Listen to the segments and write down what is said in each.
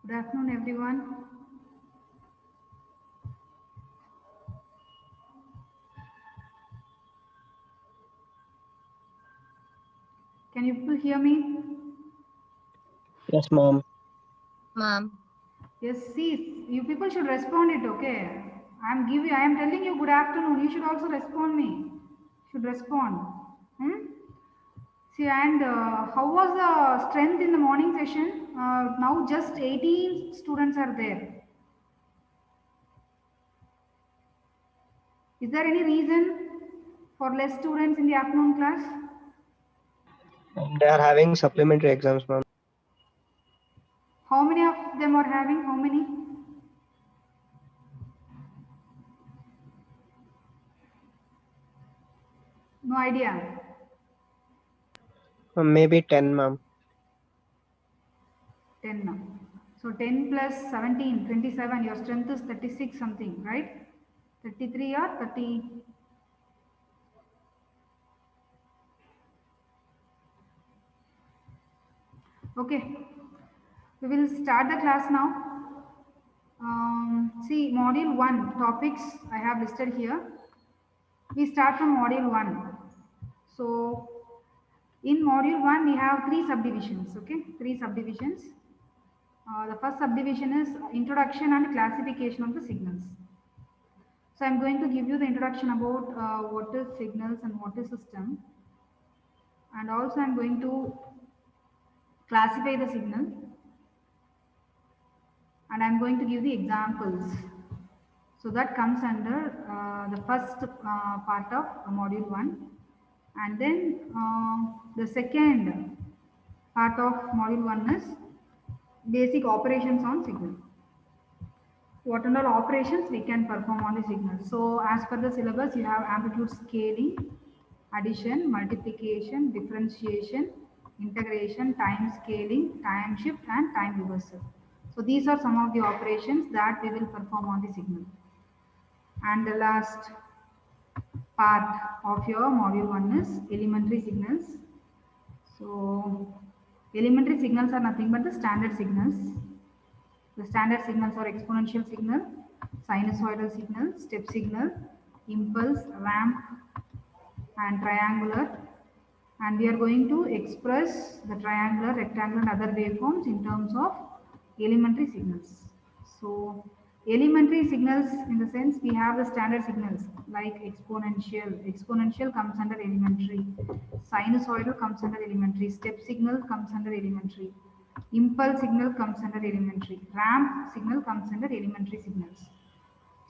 Good afternoon, everyone. Can you people hear me? Yes, ma'am. Ma'am. Yes, see, you people should respond it, okay? I am telling you good afternoon. You should also respond me. Should respond. Hmm? See, and how was the strength in the morning session? Now just 18 students are there. Is there any reason for less students in the afternoon class? They are having supplementary exams, ma'am. How many of them are having? How many? No idea. Maybe 10, ma'am. 10 now. So 10 plus 17, 27. Your strength is 36 something, right? 33 or 30? Okay. We will start the class now. See, module 1 topics I have listed here. We start from module 1. So, in module 1, we have 3 subdivisions, okay? 3 subdivisions. The first subdivision is introduction and classification of the signals. So, I'm going to give you the introduction about what is signals and what is system. And also, I'm going to classify the signal. And I'm going to give the examples. So that comes under the first part of module 1. And then the second part of module 1 is basic operations on signal. What and all operations we can perform on the signal. So as per the syllabus, you have amplitude scaling, addition, multiplication, differentiation, integration, time scaling, time shift, and time reversal. So these are some of the operations that we will perform on the signal. And the last part of your module 1 is elementary signals. So elementary signals are nothing but the standard signals. The standard signals are exponential signal, sinusoidal signal, step signal, impulse, ramp, and triangular. And we are going to express the triangular, rectangular, and other waveforms in terms of elementary signals. So elementary signals, in the sense, we have the standard signals like exponential. Exponential comes under elementary. Sinusoidal comes under elementary. Step signal comes under elementary. Impulse signal comes under elementary. Ramp signal comes under elementary signals.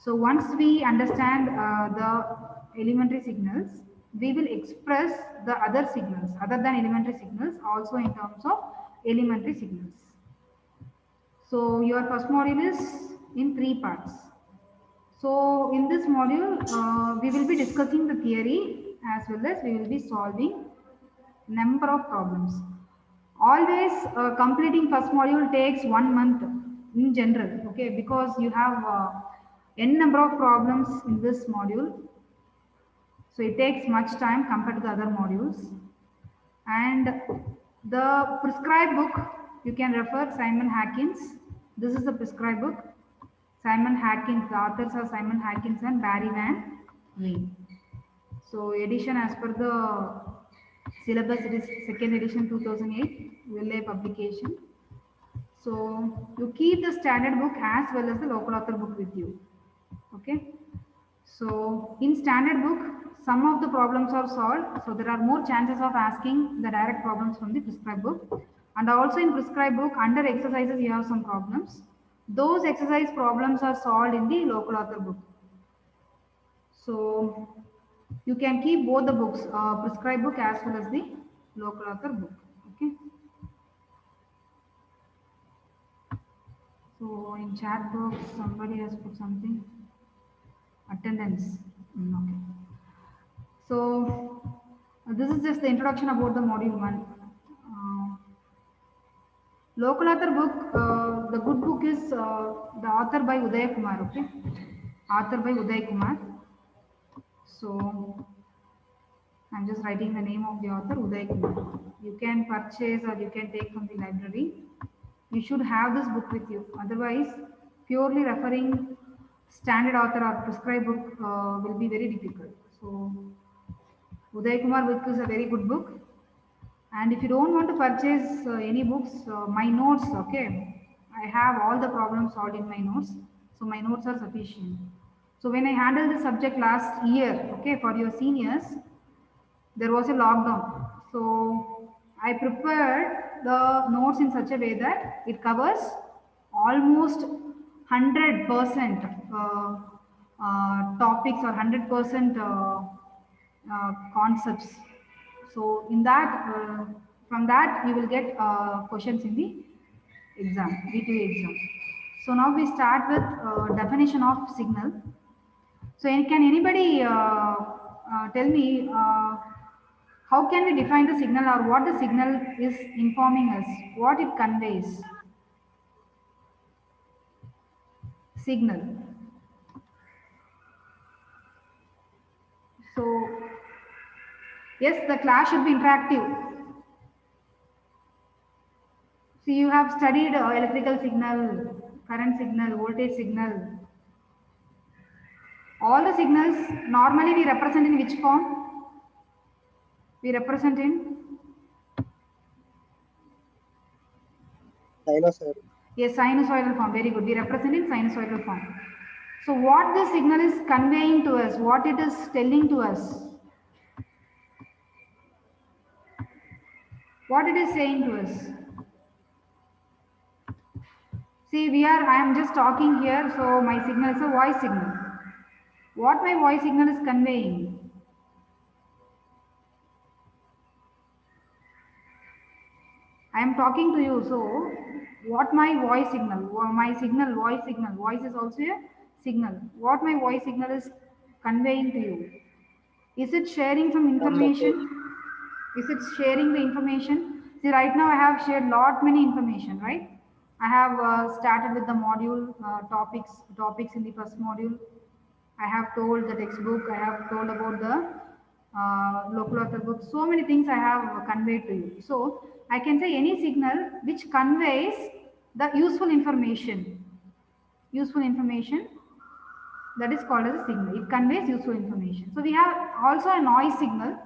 So once we understand the elementary signals, we will express the other signals other than elementary signals also in terms of elementary signals. So your first module is in 3 parts. So in this module, we will be discussing the theory as well as we will be solving number of problems. Always completing first module takes 1 month in general, okay, because you have n number of problems in this module. So it takes much time compared to the other modules. And the prescribed book, you can refer Simon Hackins. This is the prescribed book. Simon Hackins, the authors are Simon Hackins and Barry Van Veen. So edition as per the Syllabus, it is second edition 2008, Villay publication. So you keep the standard book as well as the local author book with you. Okay. So in standard book, some of the problems are solved. So there are more chances of asking the direct problems from the prescribed book. And also in prescribed book, under exercises, you have some problems. Those exercise problems are solved in the local author book. So you can keep both the books, prescribed book as well as the local author book. Okay. So in chat box, somebody has put something. Attendance. Okay. So this is just the introduction about the module 1. Local author book, the good book is the author by Uday Kumar. Okay. Author by Uday Kumar. So I'm just writing the name of the author, Uday Kumar. You can purchase or you can take from the library. You should have this book with you. Otherwise, purely referring standard author or prescribed book will be very difficult. So Uday Kumar book is a very good book. And if you don't want to purchase any books, my notes, okay, I have all the problems solved in my notes. So my notes are sufficient. So when I handled the subject last year, okay, for your seniors, there was a lockdown. So I prepared the notes in such a way that it covers almost 100% topics or 100% concepts. So in that, from that you will get questions in the exam, V2 exam. So now we start with definition of signal. So can anybody tell me how can we define the signal or what the signal is informing us, what it conveys? Signal. So yes, the class should be interactive. See, you have studied electrical signal, current signal, voltage signal. All the signals normally we represent in which form? We represent in Sinusoidal. yes, sinusoidal form. Very good. We represent in sinusoidal form. So what the signal is conveying to us, what it is telling to us, what it is saying to us. See, I am just talking here, so my signal is a voice signal. What my voice signal is conveying? I am talking to you, so what my voice signal, voice is also a signal. What my voice signal is conveying to you? Is it sharing some information? Is it sharing the information? See, right now I have shared many information, right? I have started with the module topics in the first module. I have told the textbook, I have told about the local author book. So many things I have conveyed to you. So I can say any signal which conveys the useful information. Useful information, that is called as a signal. It conveys useful information. So we have also a noise signal.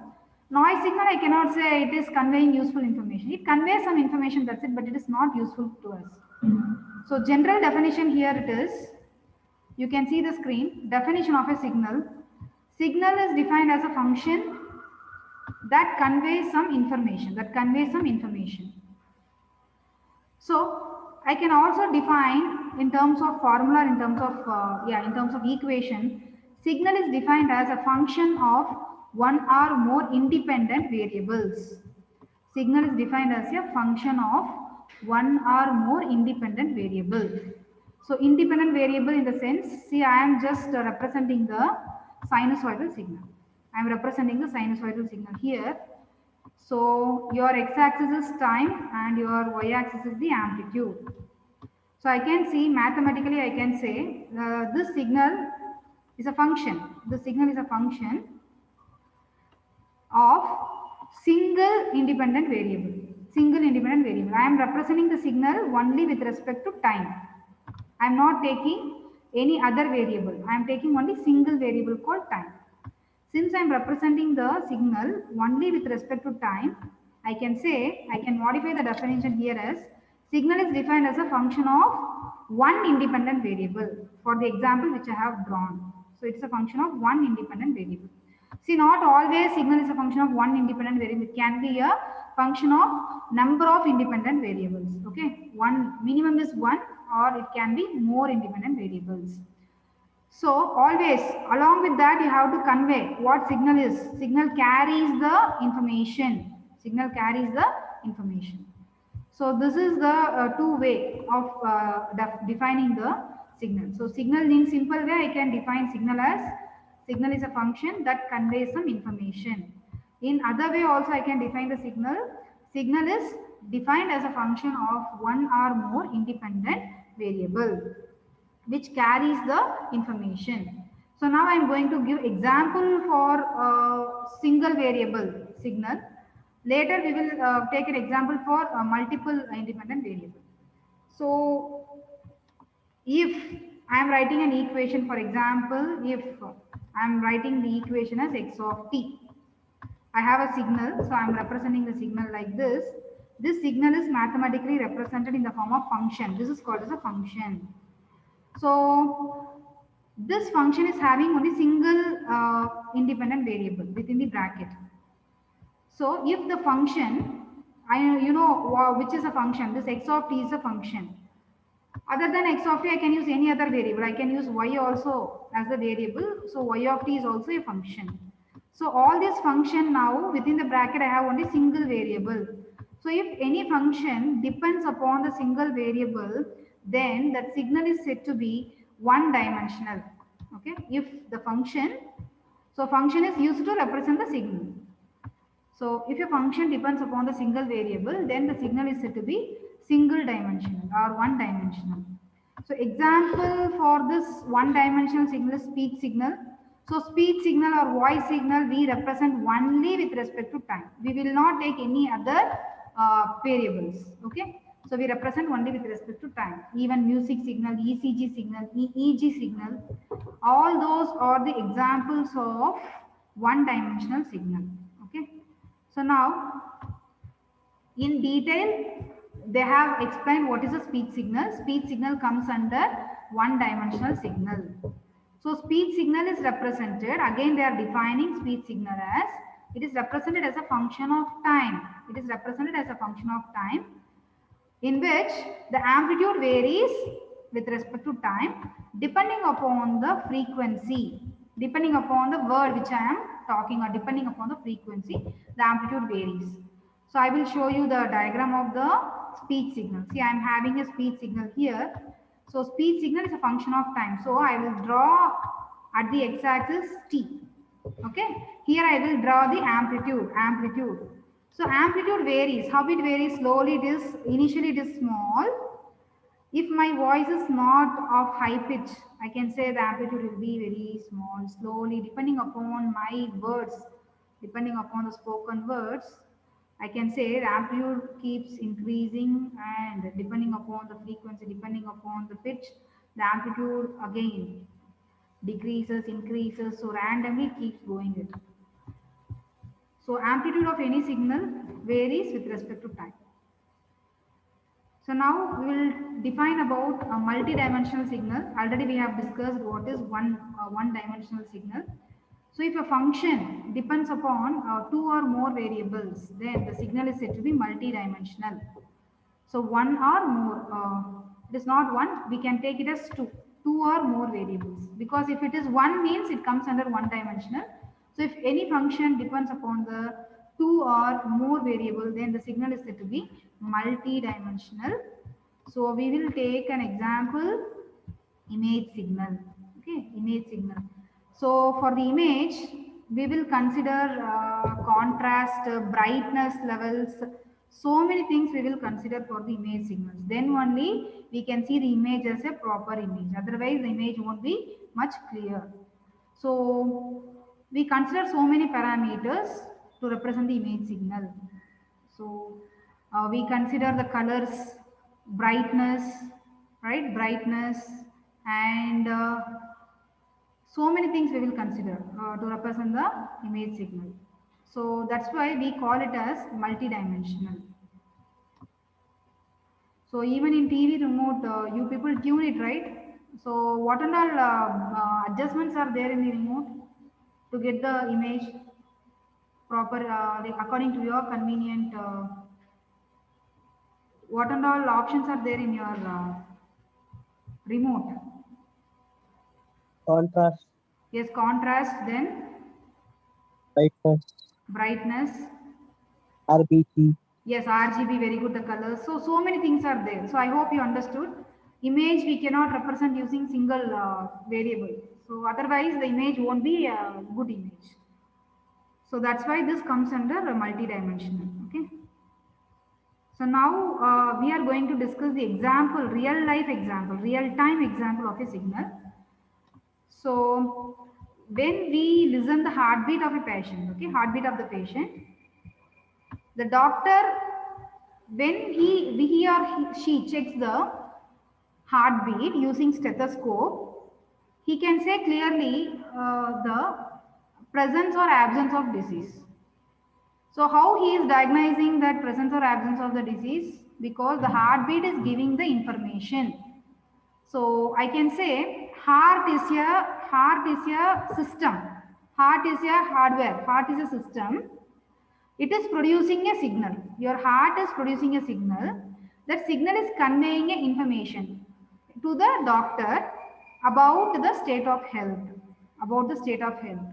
Noise signal, I cannot say it is conveying useful information. It conveys some information, that's it, but it is not useful to us. So general definition here it is. You can see the screen. Definition of a signal. Signal is defined as a function that conveys some information. So I can also define in terms of formula, in terms of equation. Signal is defined as a function of one or more independent variables. Signal is defined as a function of one or more independent variable. So independent variable in the sense, see, I am just representing the sinusoidal signal. I am representing the sinusoidal signal here. So your x-axis is time and your y-axis is the amplitude. So I can see mathematically, I can say this signal is a function. The signal is a function of single independent variable. I am representing the signal only with respect to time. I am not taking any other variable. I am taking only single variable called time. Since I'm representing the signal only with respect to time, I can say, I can modify the definition here as signal is defined as a function of one independent variable for the example which I have drawn. So it's a function of one independent variable. See, not always signal is a function of one independent variable. It can be a function of number of independent variables. Okay, one minimum is one, or it can be more independent variables. So always along with that you have to convey what signal is. Signal carries the information. Signal carries the information. So this is the two way of defining the signal. So signal in simple way I can define signal as signal is a function that conveys some information. In other way also I can define the signal. Signal is defined as a function of one or more independent variable which carries the information. So now I am going to give example for single variable signal. Later we will take an example for multiple independent variable. So if I am writing an equation, for example, if I am writing the equation as x of t, I have a signal, so I am representing the signal like this. This signal is mathematically represented in the form of function. This is called as a function. So this function is having only single independent variable within the bracket. So if the function, which is a function, this x of t is a function. Other than x of t, I can use any other variable. I can use y also as the variable. So y of t is also a function. So all this function now within the bracket, I have only single variable. So if any function depends upon the single variable, then that signal is said to be one dimensional. Okay, if the function, so function is used to represent the signal. So if a function depends upon the single variable, then the signal is said to be single dimensional or one dimensional. So example for this one dimensional signal is speech signal. So speech signal or voice signal we represent only with respect to time. We will not take any other variables. Okay. So we represent only with respect to time. Even music signal, ECG signal, EEG signal, all those are the examples of one dimensional signal. Okay. So now in detail they have explained what is a speech signal. Speech signal comes under one dimensional signal. So speech signal is represented, again they are defining speech signal as it is represented as a function of time. It is represented as a function of time in which the amplitude varies with respect to time depending upon the frequency, depending upon the word which I am talking, or depending upon the frequency, the amplitude varies. So I will show you the diagram of the speech signal. See, I am having a speech signal here. So speech signal is a function of time. So I will draw at the x-axis t. Okay. Here I will draw the amplitude. So amplitude varies. How it varies? Slowly it is, initially it is small. If my voice is not of high pitch, I can say the amplitude will be very small. Slowly, depending upon my words, depending upon the spoken words, I can say the amplitude keeps increasing, and depending upon the frequency, depending upon the pitch, the amplitude again decreases, increases. So randomly keeps going it. So amplitude of any signal varies with respect to time. So now we will define about a multi-dimensional signal. Already we have discussed what is one-dimensional signal. So if a function depends upon two or more variables, then the signal is said to be multi-dimensional. So one or more, it is not one, we can take it as two or more variables. Because if it is one means it comes under one-dimensional. So if any function depends upon the two or more variable, then the signal is said to be multi-dimensional. So we will take an example, image signal. Okay, image signal. So for the image, we will consider contrast, brightness levels. So many things we will consider for the image signals. Then only we can see the image as a proper image. Otherwise, the image won't be much clear. So we consider so many parameters to represent the image signal. So we consider the colors, brightness, right? Brightness, and So many things we will consider to represent the image signal. So that's why we call it as multidimensional. So even in TV remote, you people tune it, right? So what and all adjustments are there in the remote to get the image proper, like according to your convenient, what and all options are there in your remote? Contrast, Yes, contrast, then brightness, brightness. RBG. Yes, RGB, very good, the colors. So many things are there. So I hope you understood. Image we cannot represent using single variable. So otherwise the image won't be a good image. So that's why this comes under a multidimensional. Okay. So now we are going to discuss the example, real life example, real time example of a signal. So when we listen the heartbeat of a patient, okay, heartbeat of the patient, the doctor, when he or she checks the heartbeat using stethoscope, he can say clearly the presence or absence of disease. So how he is diagnosing that presence or absence of the disease? Because the heartbeat is giving the information. So I can say heart is a system. Heart is a hardware. Heart is a system. It is producing a signal. Your heart is producing a signal. That signal is conveying a information to the doctor about the state of health. About the state of health.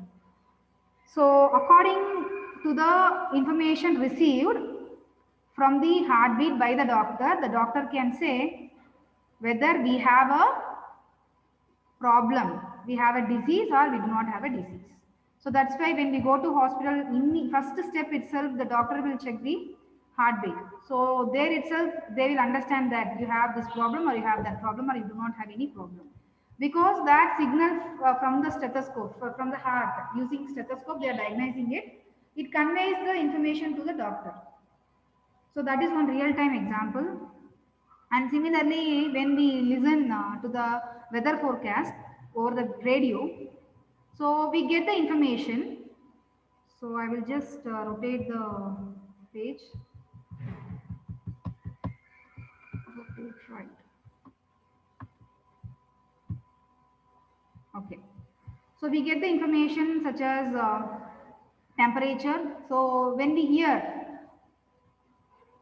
So according to the information received from the heartbeat by the doctor can say whether we have a problem, we have a disease or we do not have a disease. So that's why when we go to hospital, in the first step itself, the doctor will check the heartbeat. So there itself, they will understand that you have this problem or you have that problem or you do not have any problem. Because that signal from the stethoscope, from the heart, using stethoscope, they are diagnosing it. It conveys the information to the doctor. So that is one real-time example. And similarly, when we listen to the weather forecast over the radio, so we get the information. So I will just rotate the page. Rotate right. Okay. So we get the information such as temperature. So when we hear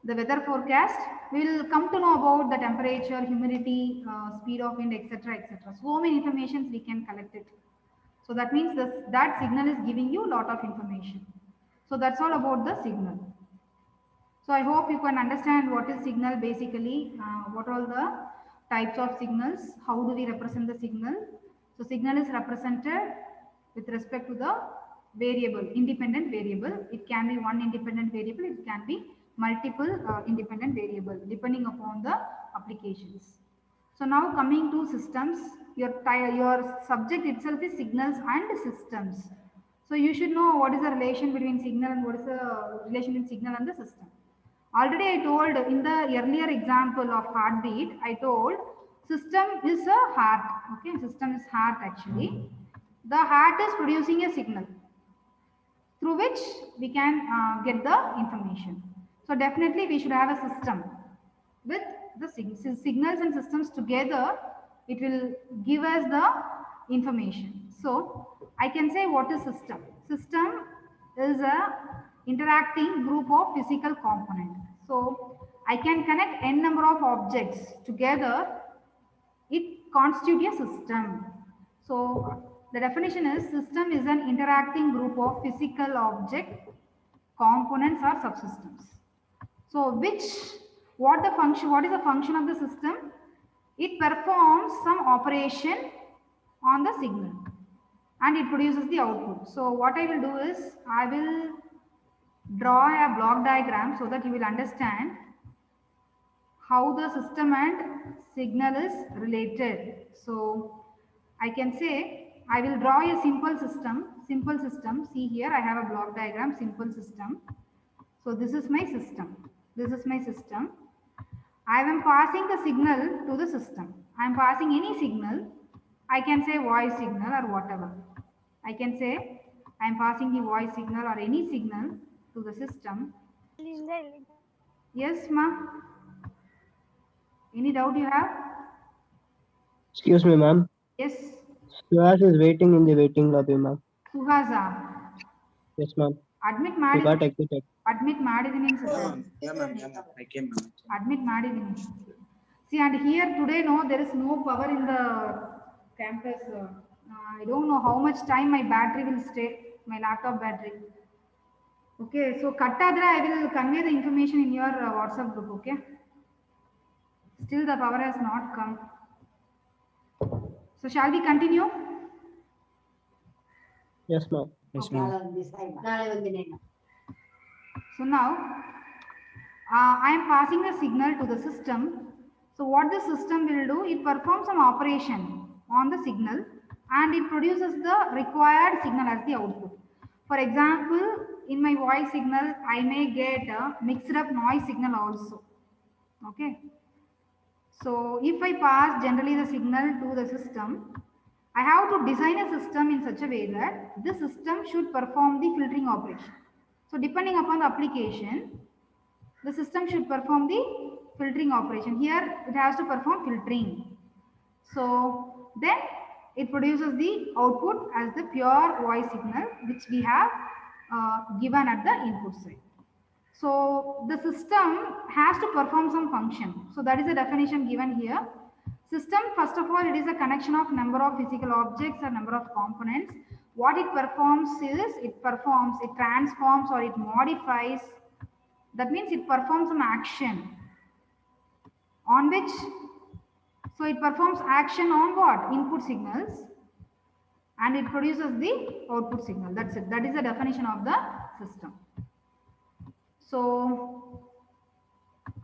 the weather forecast, we will come to know about the temperature, humidity, speed of wind, etc., etc. So many informations we can collect it. So that means that signal is giving you a lot of information. So that's all about the signal. So I hope you can understand what is signal basically, what are the types of signals, how do we represent the signal. So signal is represented with respect to the variable, independent variable. It can be one independent variable, it can be multiple independent variable depending upon the applications. So now coming to systems, your subject itself is signals and systems. So you should know what is the relation between signal and what is the relation between signal and the system. Already I told in the earlier example of heartbeat, I told system is a heart. Okay, system is heart actually. The heart is producing a signal through which we can get the information. So definitely we should have a system with the signals and systems together. It will give us the information. So I can say what is system. System is a interacting group of physical component. So I can connect n number of objects together, it constitutes a system. So the definition is system is an interacting group of physical object components or subsystems. So what is the function of the system? It performs some operation on the signal and it produces the output. So what I will do is I will draw a block diagram so that you will understand how the system and signal is related. So I can say I will draw a simple system. See here I have a block diagram, simple system. So this is my system. This is my system. I am passing the signal to the system. I am passing any signal I can say voice signal or whatever. I can say I am passing the voice signal or any signal to the system. Yes, ma. Any doubt you have? Excuse me, ma'am. Yes. Suhas is waiting in the waiting lobby, ma'am. Suhasa. Yes, ma'am. Admit He ಮಾಡಿ got exited. admit ಮಾಡಿದೀನಿ ಅನ್ಸುತ್ತೆ. Yeah, ma'am. I came, ma'am. Admit ಮಾಡಿದೀನಿ. See, and here today, no, there is no power in the campus. I don't know how much time my battery will stay, my laptop battery. Okay, so cut adra, I will convey the information in your WhatsApp group, okay? Still the power has not come. So shall we continue? Yes, ma'am. Yes, ma'am. So now, I am passing a signal to the system. So what the system will do, it performs some operation on the signal and it produces the required signal as the output. For example, in my voice signal, I may get a mixed up noise signal also. Okay. So if I pass generally the signal to the system, I have to design a system in such a way that this system should perform the filtering operation. So depending upon the application, the system should perform the filtering operation. Here it has to perform filtering. So then it produces the output as the pure voice signal which we have given at the input side. So the system has to perform some function. So that is the definition given here. System, first of all, it is a connection of number of physical objects or number of components. What it performs is, it transforms or it modifies. That means it performs some action on which, so it performs action on what? Input signals and it produces the output signal. That's it. That is the definition of the system. So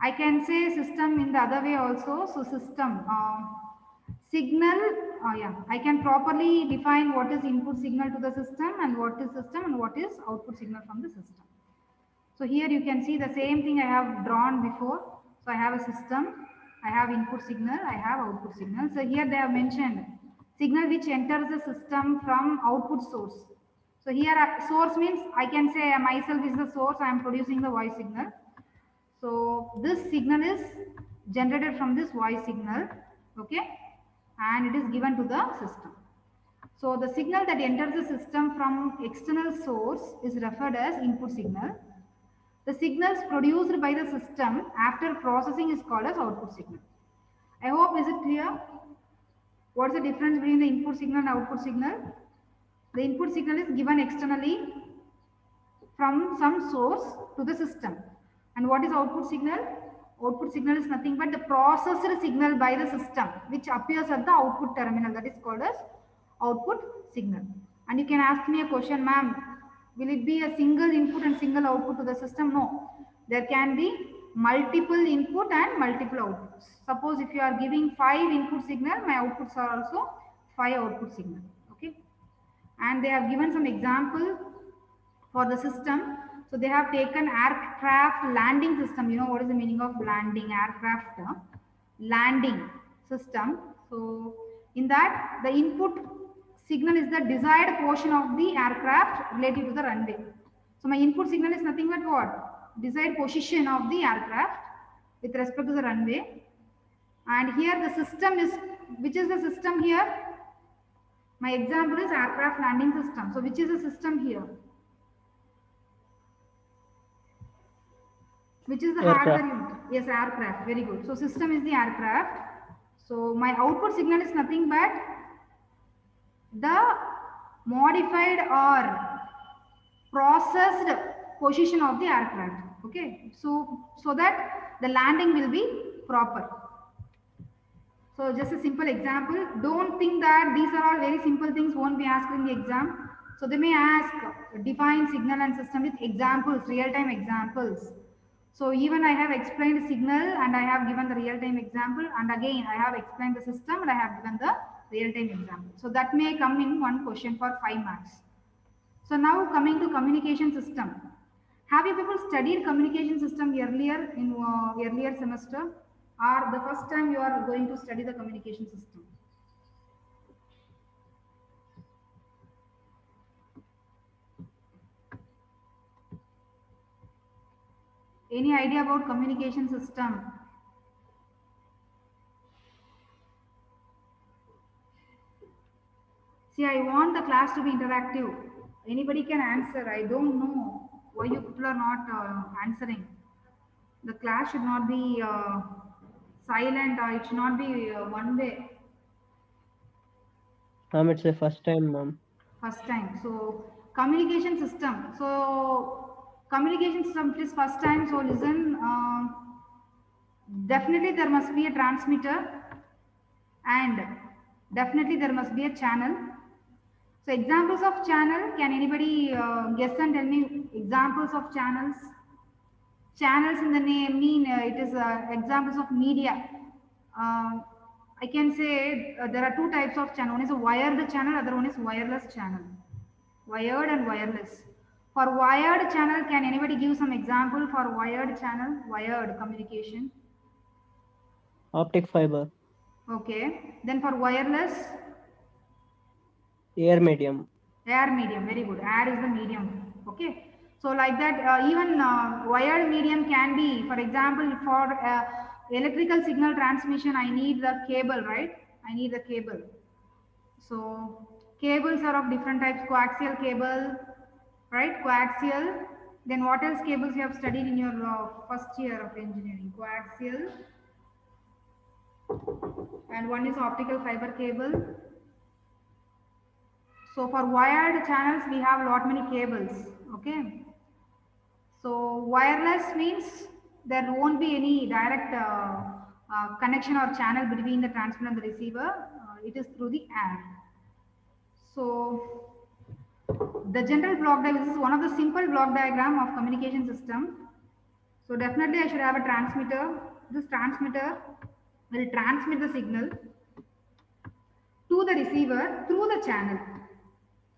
I can say system in the other way also. So system, signal, yeah, I can properly define what is input signal to the system and what is system and what is output signal from the system. So here you can see the same thing I have drawn before. So I have a system, I have input signal, I have output signal. So here they have mentioned signal which enters the system from output source. So here source means I can say myself is the source, I am producing the voice signal. So this signal is generated from this voice signal, okay, and it is given to the system. So the signal that enters the system from external source is referred as input signal. The signals produced by the system after processing is called as output signal. I hope, is it clear? What's the difference between the input signal and output signal? The input signal is given externally from some source to the system. And what is output signal? Output signal is nothing but the processed signal by the system which appears at the output terminal. That is called as output signal. And you can ask me a question, ma'am, will it be a single input and single output to the system? No. There can be multiple input and multiple outputs. Suppose if you are giving 5 input signal, my outputs are also 5 output signal. Okay. And they have given some example for the system. So they have taken aircraft landing system. You know what is the meaning of landing? Aircraft landing system. So in that, the input signal is the desired portion of the aircraft related to the runway. So my input signal is nothing but what? Desired position of the aircraft with respect to the runway. And here the system is, which is the system here? My example is aircraft landing system. So which is the system here? Which is the hardware unit? Yes, aircraft. Very good. So system is the aircraft. So my output signal is nothing but the modified or processed position of the aircraft. Okay. So that the landing will be proper. So just a simple example. Don't think that these are all very simple things, won't be asked in the exam. So they may ask define signal and system with examples, real-time examples. So even I have explained signal and I have given the real-time example, and again I have explained the system and I have given the real-time example. So that may come in one question for 5 marks. So now coming to communication system. Have you people studied communication system earlier in earlier semester, or the first time you are going to study the communication system? Any idea about communication system? See, I want the class to be interactive. Anybody can answer. I don't know why you people are not answering. The class should not be silent, or it should not be one way. Ma'am, it's the first time, ma'am. First time. So communication system. So communication system, it is first time. So listen. Definitely there must be a transmitter, and definitely there must be a channel. So examples of channel. Can anybody guess and tell me examples of channels? Channels in the name mean it is examples of media. I can say there are two types of channel. One is a wired channel, other one is wireless channel. Wired and wireless. For wired channel, can anybody give some example for wired channel? Wired communication. Optic fiber. Okay. Then for wireless, Air medium. air medium. Very good. Air is the medium. Okay. So like that, even wired medium can be, for example, for electrical signal transmission, I need the cable, right? I need the cable. So cables are of different types, coaxial cable, right? Coaxial. Then what else cables you have studied in your first year of engineering? Coaxial. And one is optical fiber cable. So for wired channels, we have a lot many cables. Okay. So wireless means there won't be any direct connection or channel between the transmitter and the receiver. It is through the air. So the general block diagram, this is one of the simple block diagram of communication system. So definitely I should have a transmitter. This transmitter will transmit the signal to the receiver through the channel.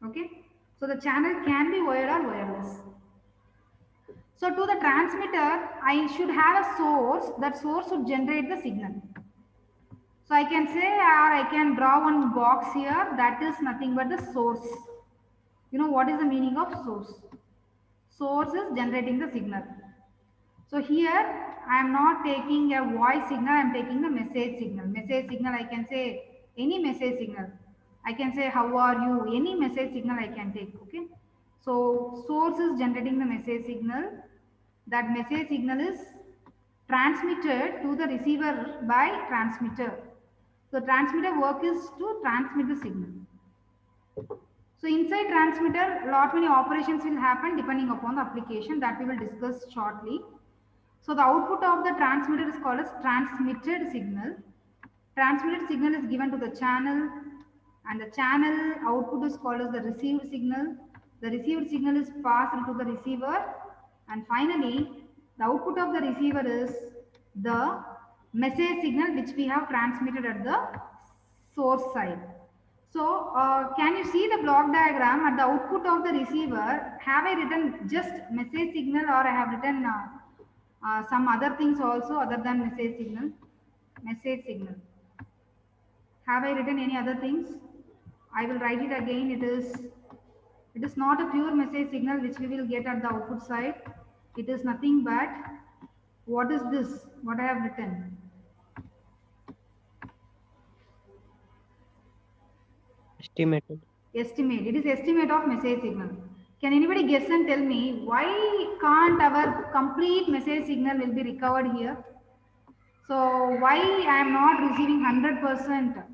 Okay. So the channel can be wired or wireless. So to the transmitter, I should have a source. That source should generate the signal. So I can say, or I can draw one box here. That is nothing but the source. You know what is the meaning of source? Source is generating the signal. So here I am not taking a voice signal, I am taking the message signal. Message signal, I can say any message signal. I can say how are you, any message signal I can take. Okay. So source is generating the message signal. That message signal is transmitted to the receiver by transmitter. So transmitter work is to transmit the signal. So inside transmitter, lot many operations will happen depending upon the application that we will discuss shortly. So the output of the transmitter is called as transmitted signal. Transmitted signal is given to the channel, and the channel output is called as the received signal. The received signal is passed to the receiver, and finally the output of the receiver is the message signal which we have transmitted at the source side. So can you see the block diagram? At the output of the receiver, have I written just message signal, or I have written some other things also other than message signal? Message signal. Have I written any other things? I will write it again. It is not a pure message signal which we will get at the output side. It is nothing but, what is this? What I have written? Estimated. Estimate. It is estimate of message signal. Can anybody guess and tell me why can't our complete message signal will be recovered here? So why I am not receiving 100%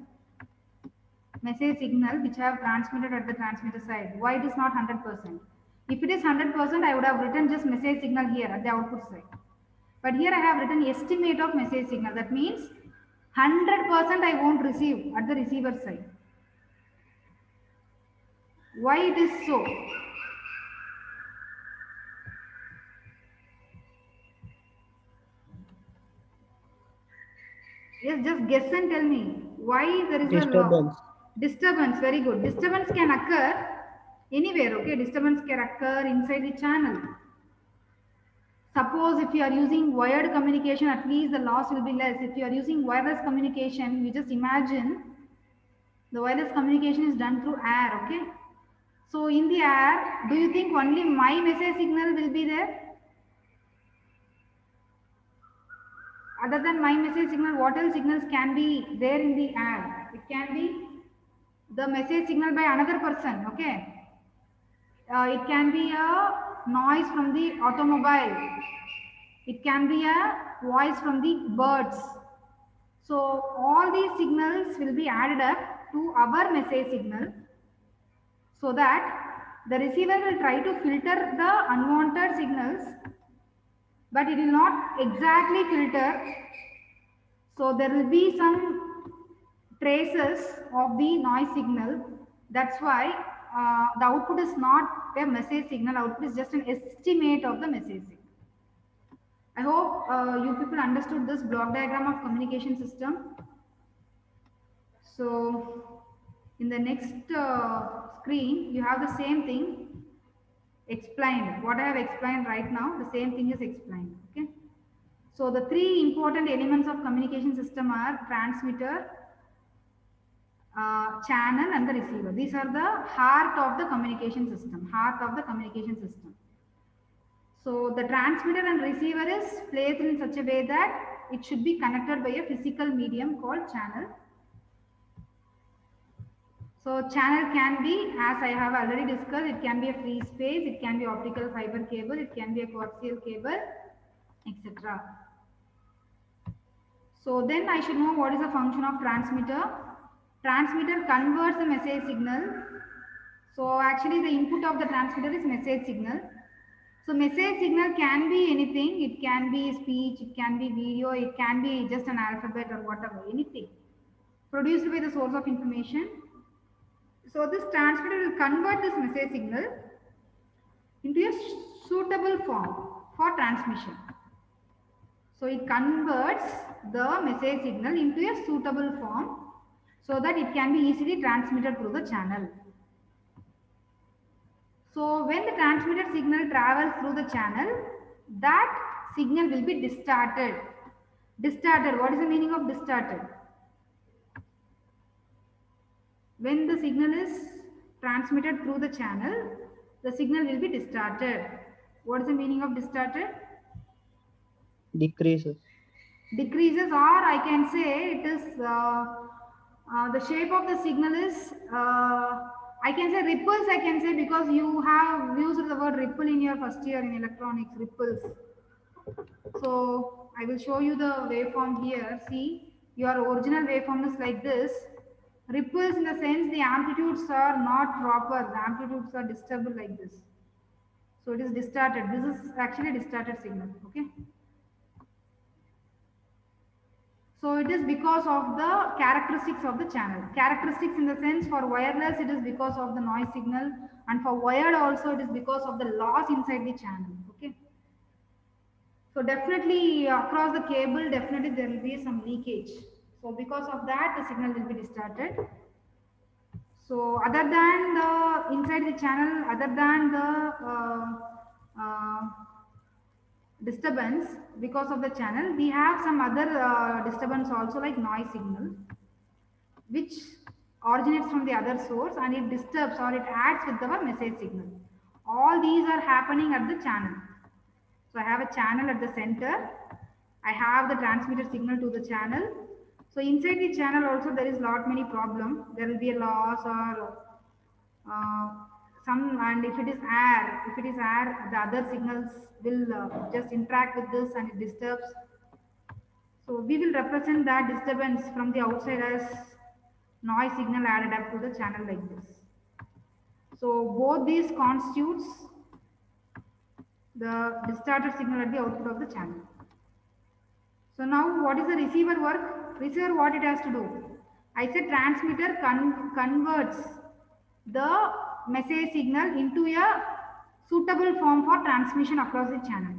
message signal which I have transmitted at the transmitter side? Why it is not 100%? If it is 100%, I would have written just message signal here at the output side. But here I have written estimate of message signal. That means 100% I won't receive at the receiver side. Why it is so? Yes, just guess and tell me why there is Disturbance. a disturbance. Very good. Disturbance can occur anywhere. Okay, disturbance can occur inside the channel. Suppose if you are using wired communication, at least the loss will be less. If you are using wireless communication, you just imagine the wireless communication is done through air. Okay. So in the air, do you think only my message signal will be there? other than my message signal, what else signals can be there in the ad? It can be the message signal by another person, okay? It can be a noise from the automobile. It can be a voice from the birds. So all these signals will be added up to our message signal, so that the receiver will try to filter the unwanted signals, but it will not exactly filter. So there will be some traces of the noise signal. That's why the output is not a message signal. Output is just an estimate of the message signal. I hope you people understood this block diagram of communication system. So in the next screen, you have the same thing explained. What I have explained right now, the same thing is explained. Okay. So the three important elements of communication system are transmitter, channel, and the receiver. These are the heart of the communication system. Heart of the communication system. So the transmitter and receiver is placed in such a way that it should be connected by a physical medium called channel. So channel can be, as I have already discussed, it can be a free space, it can be optical fiber cable, it can be a coaxial cable, etc. So then I should know what is the function of transmitter. Transmitter converts the message signal. So actually the input of the transmitter is message signal. So message signal can be anything. It can be speech, it can be video, it can be just an alphabet or whatever, anything produced by the source of information. So this transmitter will convert this message signal into a suitable form for transmission. So it converts the message signal into a suitable form so that it can be easily transmitted through the channel. So when the transmitted signal travels through the channel, that signal will be distorted. Distorted, what is the meaning of distorted? When the signal is transmitted through the channel, the signal will be distorted. What is the meaning of distorted? Decreases. Decreases, or I can say it is the shape of the signal is, I can say ripples, I can say, because you have used the word ripple in your first year in electronics, ripples. So I will show you the waveform here. See, your original waveform is like this. Ripples, in the sense the amplitudes are not proper, the amplitudes are disturbed like this. So it is distorted. This is actually a distorted signal. Okay. So it is because of the characteristics of the channel. Characteristics in the sense, for wireless it is because of the noise signal, and for wired also it is because of the loss inside the channel. Okay. So definitely across the cable, definitely there will be some leakage. So because of that, the signal will be distorted. So other than the inside the channel, other than the disturbance because of the channel, we have some other disturbance also, like noise signal, which originates from the other source and it disturbs or it adds with our message signal. All these are happening at the channel. So I have a channel at the center. I have the transmitted signal to the channel. So inside the channel also there is lot many problem. There will be a loss or some, and if it is air, the other signals will just interact with this and it disturbs. So we will represent that disturbance from the outside as noise signal added up to the channel like this. So both these constitutes the distorted signal at the output of the channel. So now what is the receiver work? Receiver, what it has to do? I said transmitter converts the message signal into a suitable form for transmission across the channel.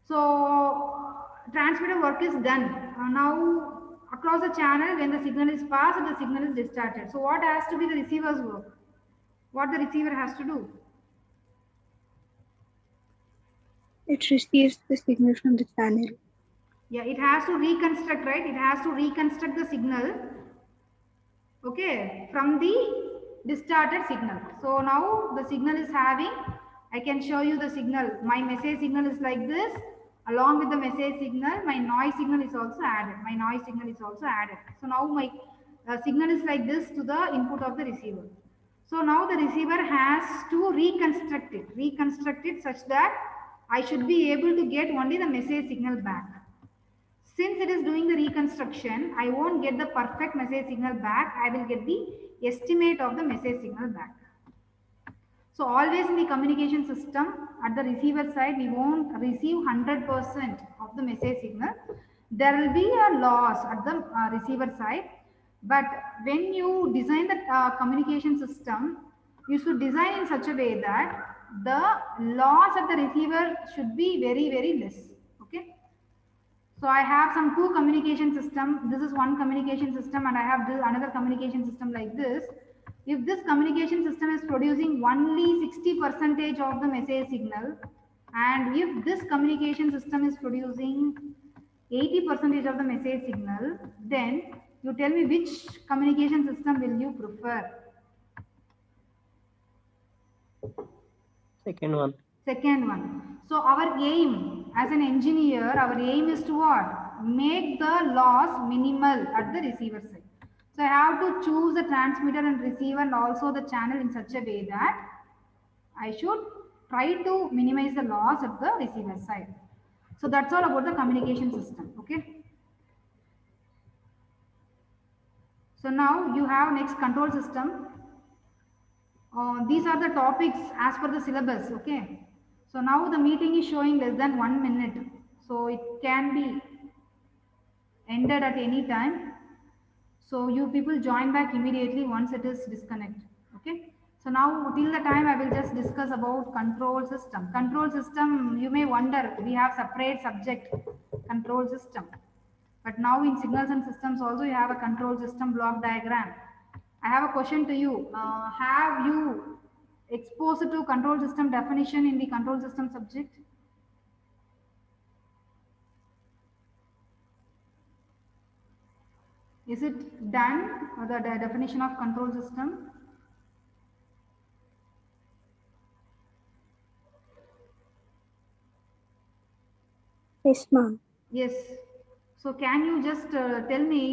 So transmitter work is done. Now across the channel, when the signal is passed, the signal is distorted. So what has to be the receiver's work? What the receiver has to do? It receives the signal from the channel. Yeah, it has to reconstruct, right? It has to reconstruct the signal, okay, from the distorted signal. So now the signal is having, I can show you the signal. My message signal is like this. Along with the message signal, my noise signal is also added. So now my signal is like this to the input of the receiver. So now the receiver has to reconstruct it such that I should be able to get only the message signal back. Since it is doing the reconstruction, I won't get the perfect message signal back. I will get the estimate of the message signal back. So always in the communication system, at the receiver side, we won't receive 100% of the message signal. There will be a loss at the receiver side. But when you design the communication system, you should design in such a way that the loss at the receiver should be very, very less. Okay. So I have some two communication system. This is one communication system and I have this another communication system like this. If this communication system is producing only 60% of the message signal, and if this communication system is producing 80% of the message signal, then you tell me which communication system will you prefer? Second one. Second one. So our aim as an engineer, our aim is to what? Make the loss minimal at the receiver side. So I have to choose the transmitter and receiver and also the channel in such a way that I should try to minimize the loss at the receiver side. So that's all about the communication system. Okay. So now you have next control system. These are the topics as per the syllabus. Okay. So now the meeting is showing less than 1 minute. So it can be ended at any time. So you people join back immediately once it is disconnect. Okay. So now till the time I will just discuss about control system. Control system, you may wonder, we have separate subject control system. But now in signals and systems also you have a control system block diagram. I have a question to you. Have you exposed to control system definition in the control system subject? Is it done, the definition of control system? Yes, ma'am. Yes. So can you just tell me